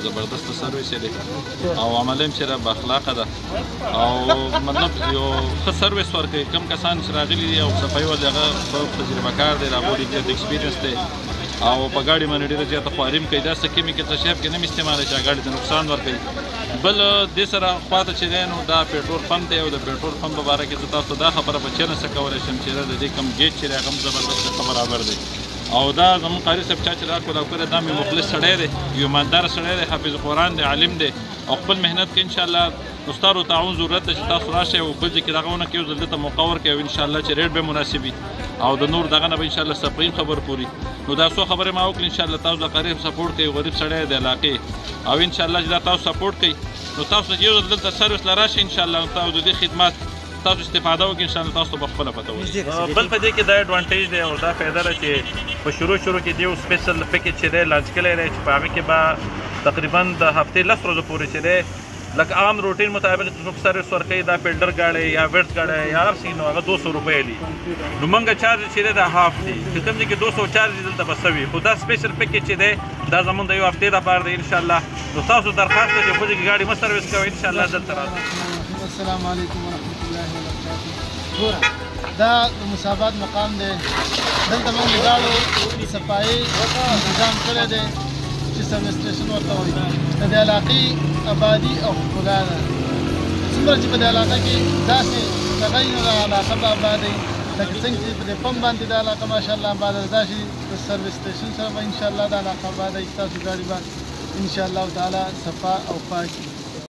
زبردست سرویس دی او عملاً چې با اخلاقه ده او مطلب یو ښه سرویس ورکوي. کوم کسان چې راغلي دي او صفایي ولې هغه ښه تجربه کار دی، هغو ډېر زیات ایکسپیرینس دی او په ګاډي باندې ډېره زیاته خواري هم کوي. داسې کیمیکل تشریف کې نه هم استعمالوي چې ګاډي ته نقصان ورکوي. بل دې سره خواته چې دی نو دا پېټرول پمپ دی او د پېټرول پمپ په باره کې زه تاسو دا خبره په چانه څه کولی شم چې د دې کوم ګیټ چې دی هغه هم زبردست ښه برابر دی او دا زموږ قاري صاحب چا چې دا کولاو کړی دا مې مخلص سړی دی، یو ایمانداره سړی دی، حافظ قرآن دی، عالم دی او خپل محنت کې انشاءالله نو ستاسو تعاون ضرورت ده چې تاسو راشئ او بل ځای کې دغه ونه کړئ، یو ځل دلته موقع ورکړئ او انشاءالله چې ریټ به مناسب وي او د نور دغه نه به انشاءالله صفایي خبر پوري. نو دا څو خبرې ما وکړې انشاءالله تاسو د قریب سپورټ کوئ، غریب سړی د علاقې او انشاءالله چې دا تاسو سپورټ کوئ نو تاسو یو ځل دلته سروس له راشئ انشاءالله تاسو د دې خدمات تاسو استفاده وکړئ انشاءالله تاسو به خپله پته ولګي. بل په دې کې دا اډوانټیج دی او دا فایده ده چې په شروع کې د یو سپیشل پیکیج چې دی لانچ کړی دی چې په هغې کې به تقریبا د هفتې 10 ورځو پورې چې دی لکه عام روټین مطابق چې څوک سروس ورکوي دا پیلډر ګاډی یا ویټس ګاډی یا هر څه نو هغه 200 روپۍ دي. نو موږ چارج چې دی دا هاف دی چې کوم ځای کې 200 چارج دي دلته به څه وي، خو دا سپیشل پیکیج چې دی دا زموږ د یو هفتې دپاره دی انشاءالله. نو تاسو درخواست دی چې خو ځای ګاډي مه سروس کوئ انشاءالله دلته راشئ. السلام علیکم ورحمة الله وبرکاته. ګوره دا د مسابقات مقام دی، دلته موږ د ګاډو صفایي نظام کړی دی چې سروس سټیشن ورته وایي. د دې علاقې آبادي او ښکلا ده، څومره چې په دې علاقه کې داسې دغه وي نو دا علاقه به اباده وي. لکه څنګه چې په دې پمپ باندې دا علاقه ماشاءالله اباده ده، داسې د سروس سټیشن سره به انشاءالله دا علاقه اباده وي. ستاسو ګاډي به انشاءالله تعالی صفا او پاک وي.